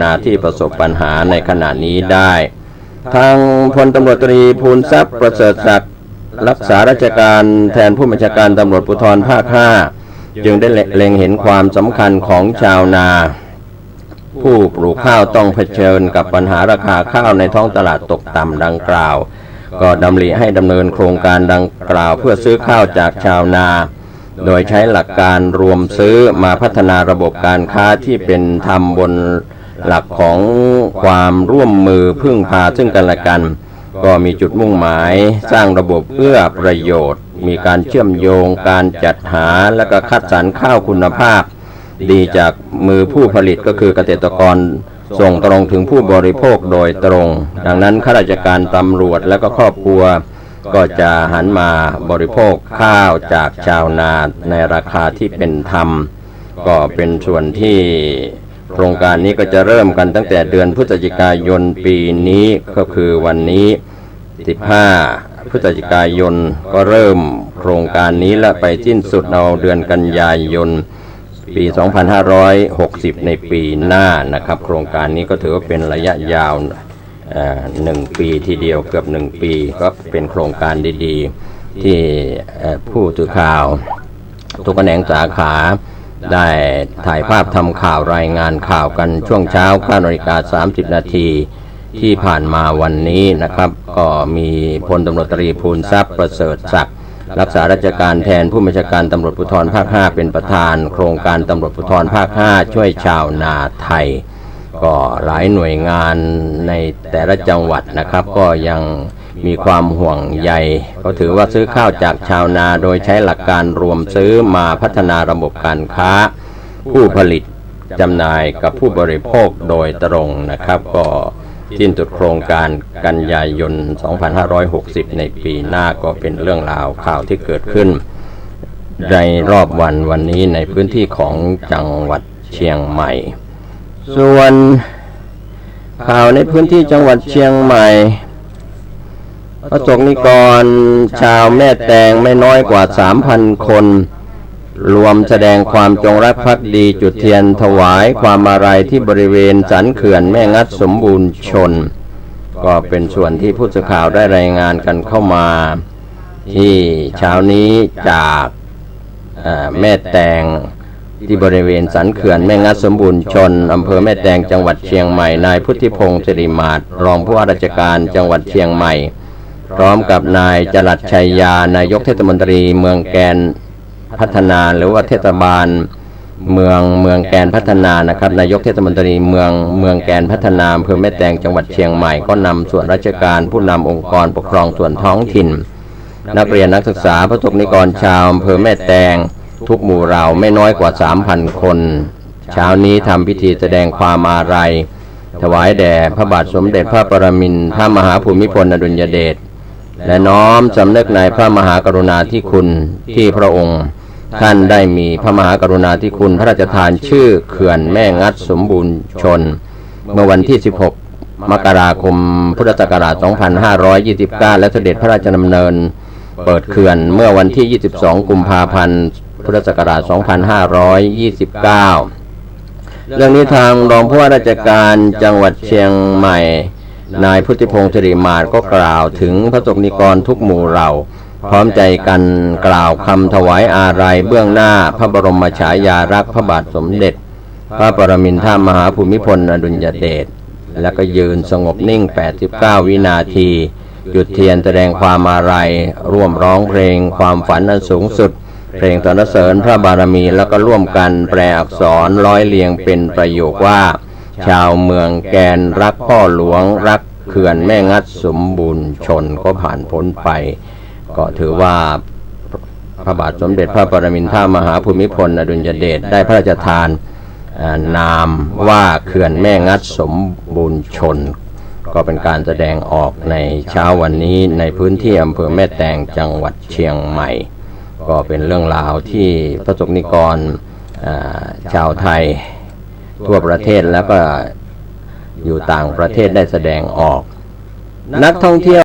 นาที่ประสบปัญหาในขณะนี้ได้ทางพลตำรวจตรีภูลทรัพย์ประเสริฐศักดิ์รักษาราชการแทนผู้บัญชาการตำรวจภูธรภาค 5จึงได้เล็งเห็นความสำคัญของชาวนาผู้ปลูกข้าวต้องเผชิญกับปัญหาราคาข้าวในท้องตลาดตกต่ำดังกล่าวก็ดำริให้ดำเนินโครงการดังกล่าวเพื่อซื้อข้าวจากชาวนาโดยใช้หลักการรวมซื้อมาพัฒนาระบบการค้าที่เป็นธรรมบนหลักของความร่วมมือพึ่งพาซึ่งกันและกันก็มีจุดมุ่งหมายสร้างระบบเอื้อประโยชน์มีการเชื่อมโยงการจัดหาและก็คัดสรรข้าวคุณภาพดีจากมือผู้ผลิตก็คือเกษตรกรส่งตรงถึงผู้บริโภคโดยตรงดังนั้นข้าราชการตำรวจและก็ครอบครัวก็จะหันมาบริโภคข้าวจากชาวนาในราคาที่เป็นธรรมก็เป็นส่วนที่โครงการนี้ก็จะเริ่มกันตั้งแต่เดือนพฤศจิกายนปีนี้ก็คือวันนี้15พฤศจิกายนก็เริ่มโครงการนี้และไปสิ้นสุดเอาเดือนกันยายนปี2560ในปีหน้านะครับโครงการนี้ก็ถือว่าเป็นระยะยาว1 ปีทีเดียวเกือบ1 ปีก็เป็นโครงการดีๆที่ผู้สื่อข่าวทุกแขนงสาขาได้ถ่ายภาพทำข่าวรายงานข่าวกันช่วงเช้า 9:30 นาทีที่ผ่านมาวันนี้นะครับก็มีพลตำรวจตรีภูลทรัพย์ประเสริฐศักดิ์รักษาราชการแทนผู้บัญชาการตำรวจภูธรภาค 5เป็นประธานโครงการตำรวจภูธรภาค 5ช่วยชาวนาไทยก็หลายหน่วยงานในแต่ละจังหวัดนะครับก็ยังมีความห่วงใยก็ถือว่าซื้อข้าวจากชาวนาโดยใช้หลักการรวมซื้อมาพัฒนาระบบการค้าผู้ผลิตจำหน่ายกับผู้บริโภคโดยตรงนะครับก็สิ้นสุดโครงการกันยายน2560ในปีหน้าก็เป็นเรื่องราวข่าวที่เกิดขึ้นในรอบวันนี้ในพื้นที่ของจังหวัดเชียงใหม่ส่วนข่าวในพื้นที่จังหวัดเชียงใหม่ประสบนิกรชาวแม่แตงไม่น้อยกว่า 3,000 คนรวมแสดงความจงรักภักดีจุดเทียนถวายความอาลัยที่บริเวณสันเขื่อนแม่งัดสมบูรณ์ชนก็เป็นส่วนที่ผู้สื่อข่าวได้รายงานกันเข้ามาที่เช้านี้จากแม่แตงที่บริเวณสันเขื่อนแม่งัดสมบูรณ์ชนอำเภอแม่แตงจังหวัดเชียงใหม่นายพุทธิพงศ์สิริมาศรองผู้ว่าราชการจังหวัดเชียงใหม่พร้อมกับนายจรัสชัยยานายกเทศมนตรีเมืองแกนพัฒนาหรือว่าเทศบาลเมืองแกนพัฒนานะครับนายกเทศมนตรีเมืองแกนพัฒนาอำเภอแม่แตงจังหวัดเชียงใหม่ก็นำส่วนราชการผู้นำองค์กรปกครองส่วนท้องถิ่นนักเรียนนักศึกษาประสบนิกรชาวอำเภอแม่แตงทุกหมู่เหล่าไม่น้อยกว่า 3,000 คนเช้านี้ทำพิธีแสดงความอาลัยถวายแด่พระบาทสมเด็จพระปรมินทรมหาภูมิพลอดุลยเดชและน้อมสำนึกในพระมหากรุณาธิคุณที่พระองค์ท่านได้มีพระมหากรุณาธิคุณพระราชทานชื่อเขื่อนแม่งัดสมบูรณ์ชนเมื่อวันที่ 16 มกราคม พุทธศักราช 2529 และเสด็จพระราชดำเนินเปิดเขื่อนเมื่อวันที่ 22 กุมภาพันธ์ พุทธศักราช 2529 เรื่องนี้ทางรองผู้ว่าราชการจังหวัดเชียงใหม่นายพุทธิพงศ์สิริมาศก็กล่าวถึงประสบนิกรทุกหมู่เหล่าพร้อมใจกันกล่าวคำถวายอาลัยเบื้องหน้าพระบรมฉายาลักษณ์พระบาทสมเด็จพระปรมินทรมหาภูมิพลอดุลยเดชและก็ยืนสงบนิ่ง89 วินาทีจุดเทียนแสดงความอาลัยร่วมร้องเพลงความฝันอันสูงสุดเพลงสรรเสริญพระบารมีแล้วก็ร่วมกันแปลอักษรร้อยเรียงเป็นประโยคว่าชาวเมืองแกนรักพ่อหลวงรักเขื่อนแม่งัดสมบูรณ์ชนก็ผ่านพ้นไปก็ถือว่าพระบาทสมเด็จพระปรมินทรมหาภูมิพลอดุลยเดชได้พระราชทานนามว่าเขื่อนแม่งัดสมบูรณ์ชนก็เป็นการแสดงออกในเช้าวันนี้ในพื้นที่อำเภอแม่แตงจังหวัดเชียงใหม่ก็เป็นเรื่องราวที่ประสบนิกรชาวไทยทั่วประเทศแล้วก็อยู่ต่างประเทศได้แสดงออกนักท่องเที่ยว